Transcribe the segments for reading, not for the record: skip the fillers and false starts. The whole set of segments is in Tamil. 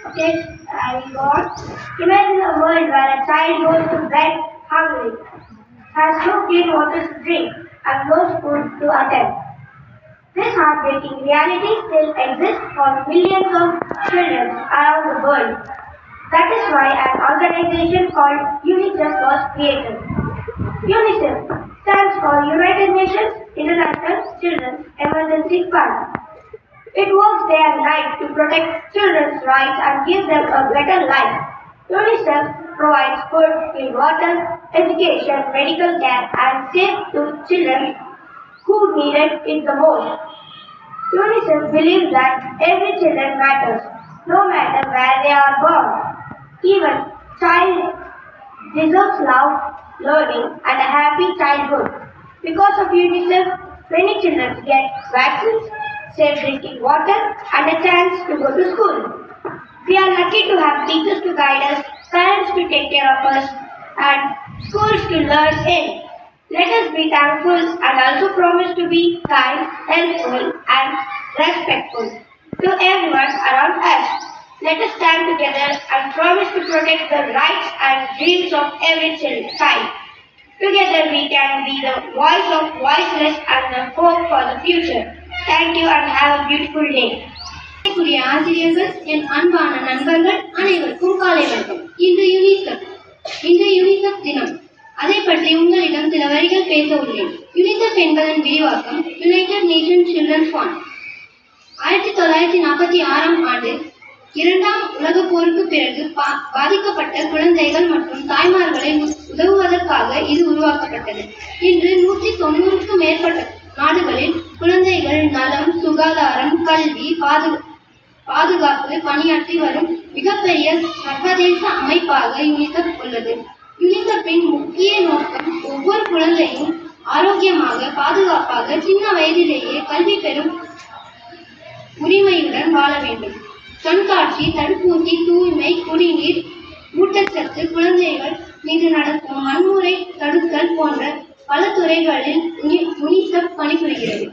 Okay, I got. Imagine a world where a child goes to bed hungry, has no clean water to drink, and no school to attend. This heartbreaking reality still exists for millions of children around the world. That is why an organization called UNICEF was created. UNICEF stands for United Nations International Children's Emergency Fund. It works day and night to protect children's rights and give them a better life. UNICEF provides food, clean water, education, medical care, and safe to children who need it the most. UNICEF believes that every child matters, no matter where they are born. Even child deserves love, learning, and a happy childhood. Because of UNICEF, many children get vaccines, safe drinking water, and a chance to go to school. We are lucky to have teachers to guide us, parents to take care of us, and schools to learn in. Let us be thankful and also promise to be kind, helpful, and respectful to everyone around us. Let us stand together and promise to protect the rights and dreams of every child. Together we can be the voice of voiceless and the hope for the future. Thank you and have a beautiful day. ஆசிரியர்கள் என் அன்பான நண்பர்கள் அனைவருக்கும் காலை வணக்கம். இன்று யுனிசெஃப் தினம். அதை பற்றி உங்களிடம் சில வரிகள் பேச உள்ளேன். யுனிசெஃப் என்பதன் விரிவாக்கம் யுனைடெட் நேஷன் சில்ட்ரன்ஸ் ஃபண்ட். 1946ஆம் ஆண்டு இரண்டாம் உலகப் போருக்கு பிறகு பாதிக்கப்பட்ட குழந்தைகள் மற்றும் தாய்மார்களை உதவுவதற்காக இது உருவாக்கப்பட்டது. இன்று 190க்கும் மேற்பட்ட நாடுகளில் குழந்தைகள் நலம், சுகாதாரம், கல்வி, பாதுகாப்பு பணியாற்றி வரும் மிகப்பெரிய சர்வதேச அமைப்பாக யுனிசெஃப் உள்ளது. யுனிசெஃபின் முக்கிய நோக்கம் ஒவ்வொரு குழந்தையும் ஆரோக்கியமாக, பாதுகாப்பாக, சின்ன வயதிலேயே கல்வி பெறும் உரிமையுடன் வாழ வேண்டும். கண்காட்சி, தடுப்பூசி, தூய்மை, குடிநீர், ஊட்டச்சத்து, குழந்தைகள் மீது நடக்கும் வன்முறை தடுத்தல் போன்ற பல துறைகளில் யுனிசெஃப் பணிபுரிகிறது.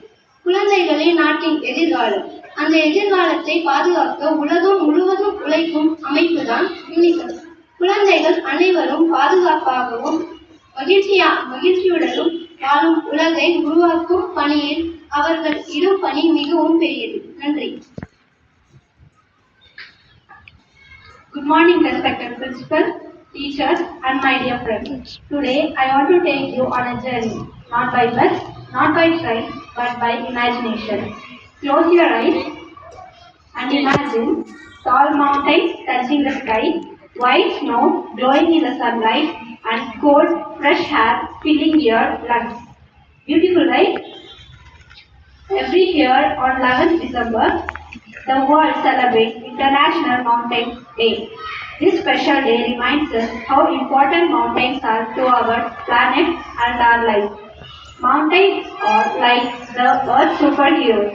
குழந்தைகளே நாட்டின் எதிர்காலம். அந்த எதிர்காலத்தை பாதுகாக்க உலகம் முழுவதும் உழைக்கும் அமைப்புதான் யுனிசெஃப். குழந்தைகள் அனைவரும் பாதுகாப்பாகவும் மகிழ்ச்சியுடனும் வாழும் உலகை உருவாக்கும் பணியில் அவர்கள் இடும் பணி மிகவும் பெரியது. நன்றி. Good morning, respected principal, teachers, and my dear friends. Today, I want to take you on a journey, not by bus, not by train, but by imagination. Close your eyes and imagine tall mountains touching the sky, white snow glowing in the sunlight, and cold, fresh air filling your lungs. Beautiful, right? Every year on 11th December, the world celebrates International Mountain Day. This special day reminds us how important mountains are to our planet and our life. Mountains are like the Earth's superheroes.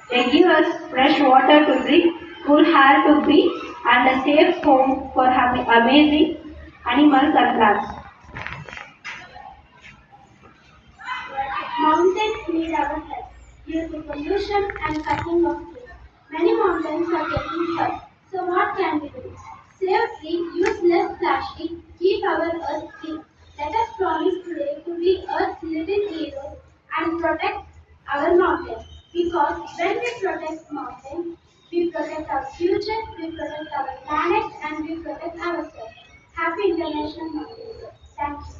They give us fresh water to drink, cool air to breathe, and a safe home for amazing animals and plants. Mountains need our help due to pollution and cutting of trees. Many mountains are getting cut. So what can we do? Save trees, use less plastic, keep our earth clean. Let us promise today to be Earth's little heroes and protect our mountains. Because when we protect mountains, we protect our future, we protect our planet, and we protect ourselves. Happy International Mountain Day. Thank you.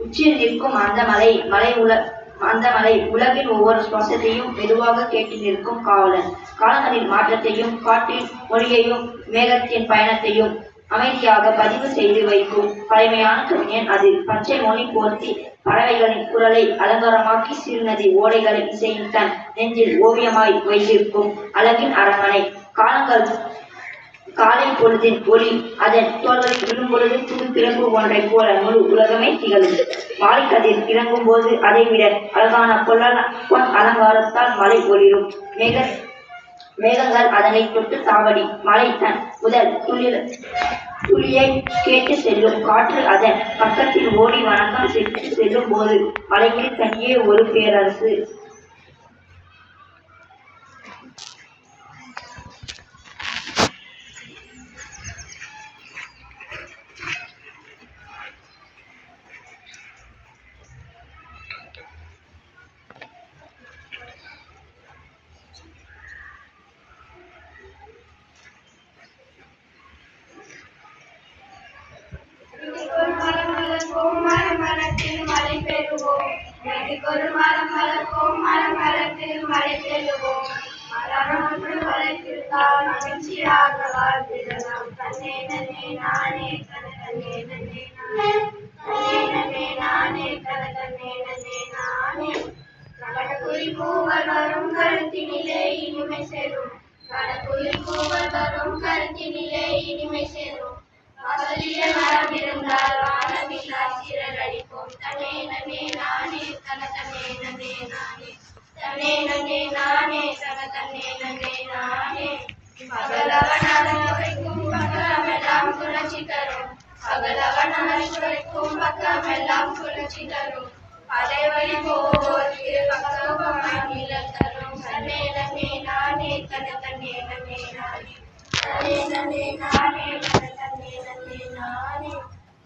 உச்சியில் நிற்கும் அந்த மலை உலகின் ஒவ்வொரு சுவாசத்தையும் மெதுவாக கேட்டு நிற்கும் காவலன். காலங்களின் மாற்றத்தையும், காற்றின் மொழியையும், மேகத்தின் பயணத்தையும் அமைதியாக பதிவு செய்து வைக்கும் பழமையான கவிஞன் அது. பச்சை மொழி போர்த்தி பறவைகளின் குரலை அலங்காரமாக்கி சிறுநதி ஓடைகளை இசையின் தன் நெஞ்சில் ஓவியமாய் வைத்திருக்கும் அழகின் அரண்மனை. காலை பொழுதின் ஒளி அதன் தோள்களில் விழும் பொழுது புது பிறப்பு ஒன்றை போல முழு உலகமே திகழும். மாலை கதிர் இறங்கும் போது அதைவிட அழகான பொன் அலங்காரத்தால் மலை ஒளிரும். மேகங்கள் அதனை தொட்டு தாவடி மலை தன் முதல் துளியை கேட்டு செல்லும். காற்று அதன் பக்கத்தில் ஓடி வணக்கம் செல்லும் போது மலைக்கு தனியே ஒரு பேரரசு. வீட்டுக்கொரு மரம் வளர்ப்போம் மரம் வளர்த்து மழை பெறுவோம். வீட்டுக்கொரு மரம் வளர்ப்போம் மரம் வளர்த்து மழை பெறுவோம். மரம் ஒன்று வளர்த்திருந்தால் மகிழ்ச்சியாக வாழ்ந்திடலாம். தன்னே நன்னே நானே தன தன்னே நன்னே நானே தன்னே நன்னே நானே தன தன்னே நன்னே நானே. கடற்குயில் பூவல் வரும் கருத்தினிலே இனிமை சேரும். கடற்குயில் பூவல் வரும் கருத்தினிலே இனிமை சேரும். வாசலிலே மரம் இருந்தால் வானவில் ஆசிரியர் அடிப்போம். தன்னே நன்னே நானே தன தன்னே நன்னே நானே தன்னே நன்னே நானே தன தன்னே நன்னே நானே. பகலவன் அரைக்கும் பக்கமெல்லாம் குளிர்ச்சி தரும். பகலவன் அரைக்கும் பக்கமெல்லாம் குளிர்ச்சி தரும். படைவழி போவோருக்கு பக்கமாய் நிழல் தரும். தன்னே நன்னே நானே தன தன்னே நன்னே நானே தன்னே நன்னே நானே தன தன்னே நன்னே நானே.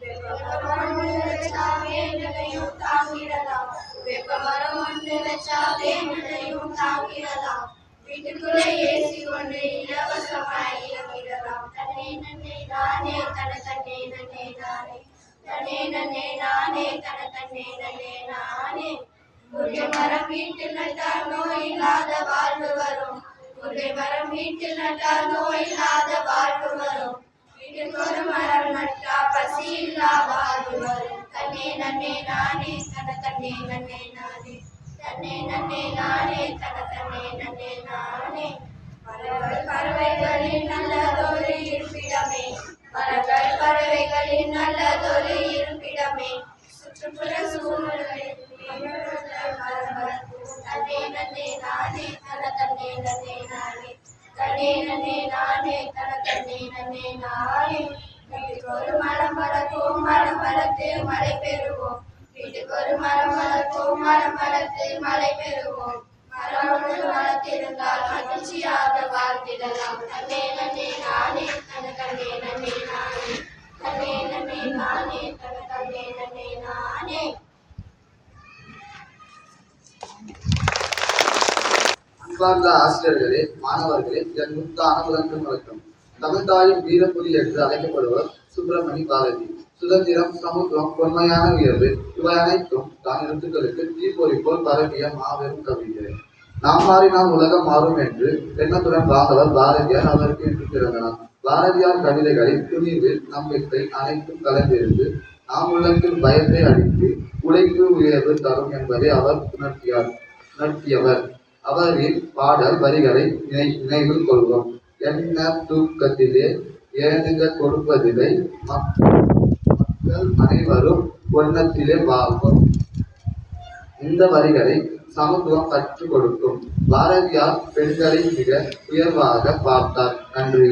வெப்பமரம் ஒன்று வச்சாவே நிலையும் தாங்கிடலாம். வெப்பமரம் ஒன்று வச்சாவே நிலையும் தாங்கிடலாம். வீட்டுக்குள்ளே ஏசி கொண்டு இலவசமாய் இறங்கிடலாம். தன்னே நன்னே நானே தன தன்னே நன்னே நானே தன்னே நன்னே நானே தன தன்னே நன்னே நானே. முருங்கை மரம் வீட்டில் நட்டால் நோய் இல்லாத வாழ்வு வரும். முருங்கை மரம் வீட்டில் நட்டால் நோய் இல்லாத வாழ்வு வரும். வீட்டுக்கு ஒரு மரம் நட்டா பசி இல்லா வாழ்வு வரும். தன்னே நன்னே நானே தன தன்னே நன்னே நானே தன்னே நன்னே நானே தன தன்னே நன்னே நானே. மரங்கள் பறவைகளின் நல்லதொரு இருப்பிடமே. மரங்கள் பறவைகளின் நல்லதொரு இருப்பிடமே. சுற்றுப்புற சூழலில் மரம் வளர்ப்போம். தன்னே நன்னே நானே தன தன்னே நன்னே நானே தன்னே நன்னே நானே தன தன்னே நன்னே நானே. வீட்டுக்கு ஒரு மரம் வளர்ப்போம் மரம் வளர்த்து மழை பெறுவோம். வீட்டுக்கு ஒரு மரம் வளர்ப்போம் மரம் வளர்த்து மழை பெறுவோம். மரம் ஒன்று வளர்த்திருந்தால் மகிழ்ச்சியாக வாழ்ந்திடலாம். தன்னே நன்னே நானே தன தன்னே நன்னே நானே தன்னே நன்னே நானே தன தன்னே நன்னே நானே. அன்பார்ந்த ஆசிரியர்களே, மாணவர்களே, என் முத்தான முதன்மை வணக்கம். தமிழ்தாயின் வீரப்புலி என்று அழைக்கப்படுவர் சுப்பிரமணி பாரதி. சுதந்திரம், சமூகம், பொன்மையான உயர்வு இவை அனைத்தும் தான் எழுத்துக்களுக்கு தீப்பொறி போல் பரவிய மாபெரும் கவிஞர். நாம் மாறினால் உலகம் மாறும் என்று எண்ணத்துடன் வாழ்ந்தவர் பாரதியார். அவருக்கு இன்று பிறந்தனர். பாரதியார் கவிதைகளில் துணிவு, நம்பிக்கை அனைத்தும் கலந்திருந்து நாம் உள்ளத்தில் பயத்தை அளித்து உழைப்பு உயர்வு தரும் என்பதை அவர் உணர்த்தியவர். அவரின் பாடல் வரிகளை நினைவில் கொள்வோம். என்ன தூக்கத்திலே ஏனுங்க கொடுப்பதில்லை, மக்கள் அனைவரும் ஒன்னத்திலே வாழ்வோம். இந்த வரிகளை சமத்துவம் கற்றுக் கொடுக்கும். பாரதியார் பெண்களை மிக உயர்வாக பார்த்தார். நன்றி.